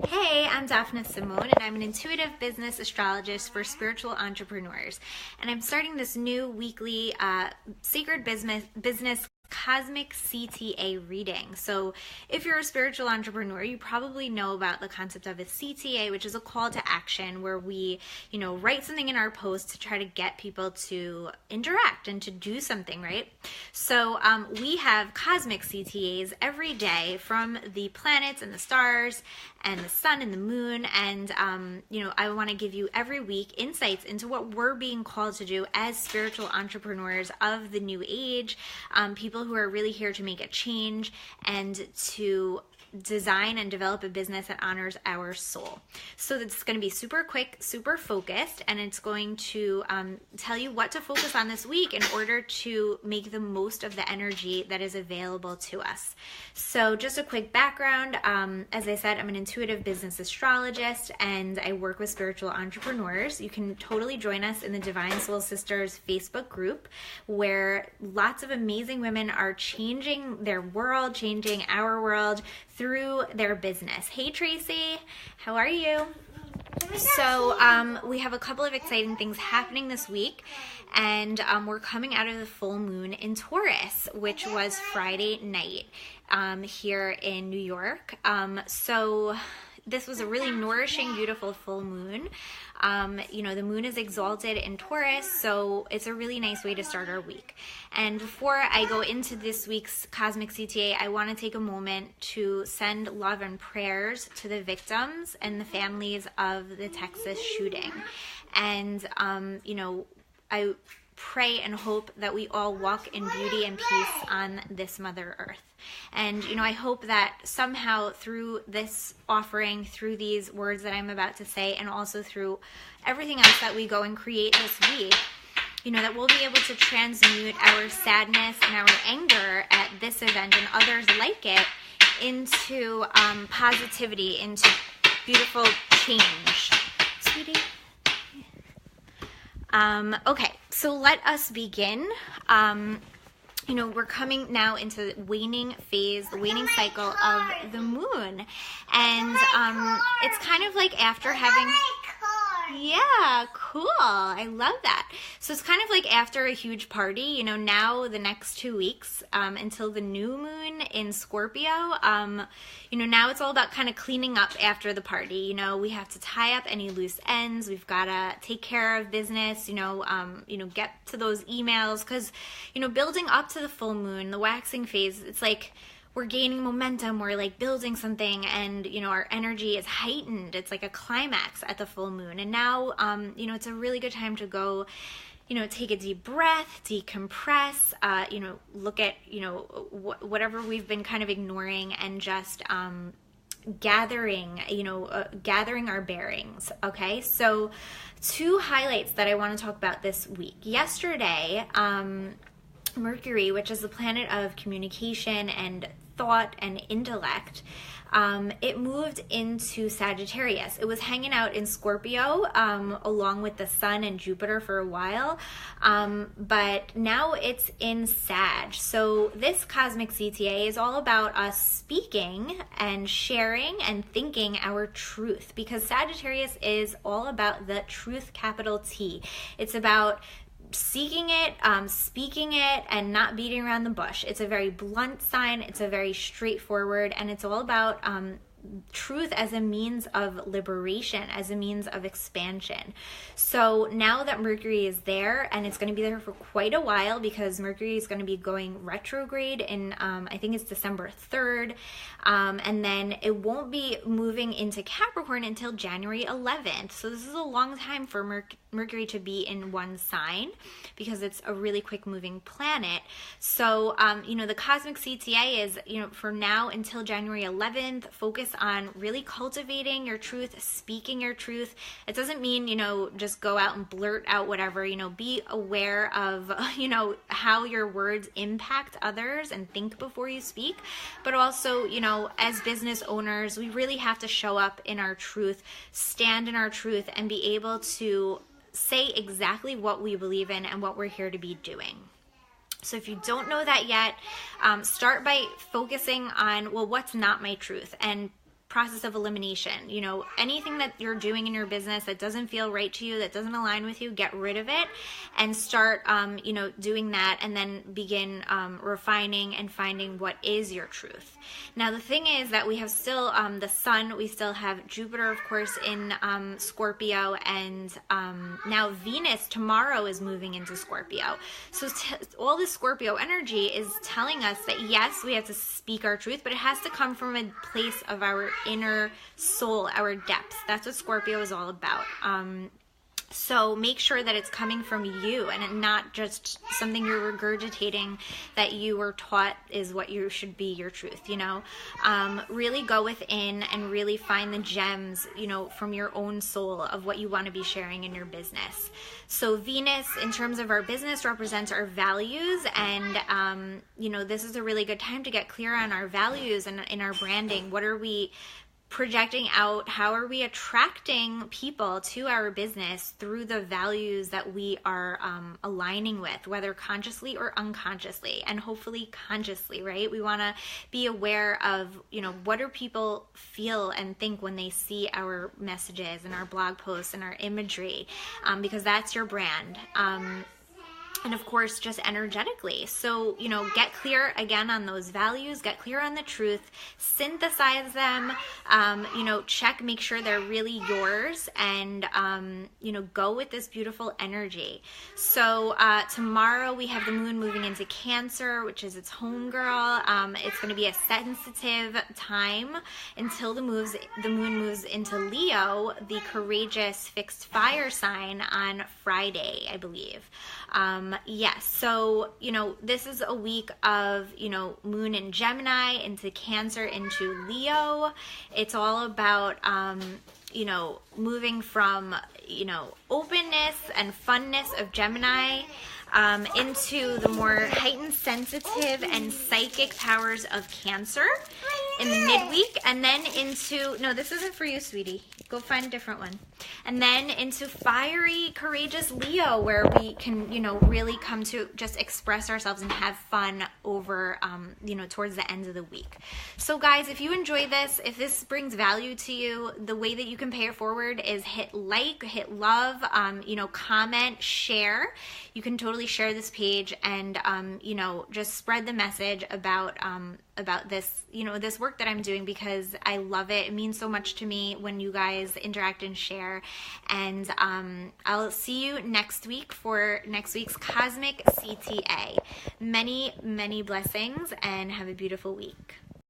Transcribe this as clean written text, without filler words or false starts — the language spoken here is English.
Hey, I'm Daphne Simone, and I'm an intuitive business astrologist for spiritual entrepreneurs. And I'm starting this new weekly sacred business Cosmic CTA reading. So if you're a spiritual entrepreneur, you probably know about the concept of a CTA, which is a call to action where we, write something in our post to try to get people to interact and to do something, right? So we have Cosmic CTAs every day from the planets and the stars and the sun and the moon. And, I want to give you every week insights into what we're being called to do as spiritual entrepreneurs of the new age, people who are really here to make a change and to design and develop a business that honors our soul. So it's going to be super quick, super focused, and it's going to tell you what to focus on this week in order to make the most of the energy that is available to us. So just a quick background. As I said, I'm an intuitive business astrologist and I work with spiritual entrepreneurs. You can totally join us in the Divine Soul Sisters Facebook group where lots of amazing women are changing their world, changing our world through their business. Hey Tracy, how are you? So we have a couple of exciting things happening this week, and we're coming out of the full moon in Taurus, which was Friday night here in New York. So this was a really nourishing, beautiful full moon. The moon is exalted in Taurus, so it's a really nice way to start our week. And before I go into this week's Cosmic CTA, I want to take a moment to send love and prayers to the victims and the families of the Texas shooting. And, I pray and hope that we all walk in beauty and peace on this Mother Earth. And, I hope that somehow through this offering, through these words that I'm about to say, and also through everything else that we go and create this week, that we'll be able to transmute our sadness and our anger at this event and others like it into positivity, into beautiful change. Sweetie? Okay, so let us begin. We're coming now into the waning phase, the waning cycle of the moon. And it's kind of like after having... Yeah, cool. I love that. So it's kind of like after a huge party, now the next 2 weeks until the new moon in Scorpio, now it's all about kind of cleaning up after the party. We have to tie up any loose ends. We've got to take care of business, get to those emails because, building up to the full moon, the waxing phase, it's like we're gaining momentum, we're like building something, and our energy is heightened. It's like a climax at the full moon. And now it's a really good time to go take a deep breath, decompress, look at whatever we've been kind of ignoring, and just gathering our bearings. Okay, so 2 highlights that I want to talk about this week. Yesterday, Mercury, which is the planet of communication and thought and intellect, it moved into Sagittarius. It was hanging out in Scorpio along with the Sun and Jupiter for a while, but now it's in Sag. So this Cosmic CTA is all about us speaking and sharing and thinking our truth, because Sagittarius is all about the truth, capital T. It's about seeking it, speaking it, and not beating around the bush. It's a very blunt sign. It's a very straightforward, and it's all about truth as a means of liberation, as a means of expansion. So now that Mercury is there, and it's going to be there for quite a while, because Mercury is going to be going retrograde in, I think it's December 3rd, and then it won't be moving into Capricorn until January 11th. So this is a long time for Mercury to be in one sign, because it's a really quick moving planet. So, the Cosmic CTA is, for now until January 11th, focus on really cultivating your truth, speaking your truth. It doesn't mean, just go out and blurt out whatever, be aware of, how your words impact others and think before you speak. But also, as business owners, we really have to show up in our truth, stand in our truth, and be able to say exactly what we believe in and what we're here to be doing. So if you don't know that yet, start by focusing on, well, what's not my truth? And process of elimination. You know, anything that you're doing in your business that doesn't feel right to you, that doesn't align with you, get rid of it and start, you know, doing that, and then begin refining and finding what is your truth. Now, the thing is that we have still the sun, we still have Jupiter, of course, in Scorpio, and now Venus tomorrow is moving into Scorpio. So all this Scorpio energy is telling us that yes, we have to speak our truth, but it has to come from a place of our inner soul, our depths. That's what Scorpio is all about. So make sure that it's coming from you and not just something you're regurgitating that you were taught is what you should be, your truth, you know. Really go within and really find the gems, you know, from your own soul of what you want to be sharing in your business. So Venus, in terms of our business, represents our values, and, you know, this is a really good time to get clear on our values and in our branding. What are we projecting out? How are we attracting people to our business through the values that we are aligning with, whether consciously or unconsciously, and hopefully consciously, right? We want to be aware of, you know, what do people feel and think when they see our messages and our blog posts and our imagery, because that's your brand. And of course, just energetically. So, you know, get clear again on those values, get clear on the truth, synthesize them, you know, check, make sure they're really yours, and, you know, go with this beautiful energy. So tomorrow we have the moon moving into Cancer, which is its homegirl. It's going to be a sensitive time until the moon moves into Leo, the courageous fixed fire sign, on Friday, I believe. Yes, so, you know, this is a week of, you know, moon in Gemini into Cancer into Leo. It's all about, you know, moving from, you know, openness and funness of Gemini into the more heightened sensitive and psychic powers of Cancer in the midweek, and then into, no, this isn't for you, sweetie. Go find a different one. And then into fiery, courageous Leo, where we can, you know, really come to just express ourselves and have fun over, you know, towards the end of the week. So guys, if you enjoy this, if this brings value to you, the way that you can pay it forward is hit like, hit love, you know, comment, share. You can totally share this page and, you know, just spread the message about this, you know, this work that I'm doing, because I love it. It means so much to me when you guys interact and share. And I'll see you next week for next week's Cosmic CTA. Many, many blessings, and have a beautiful week.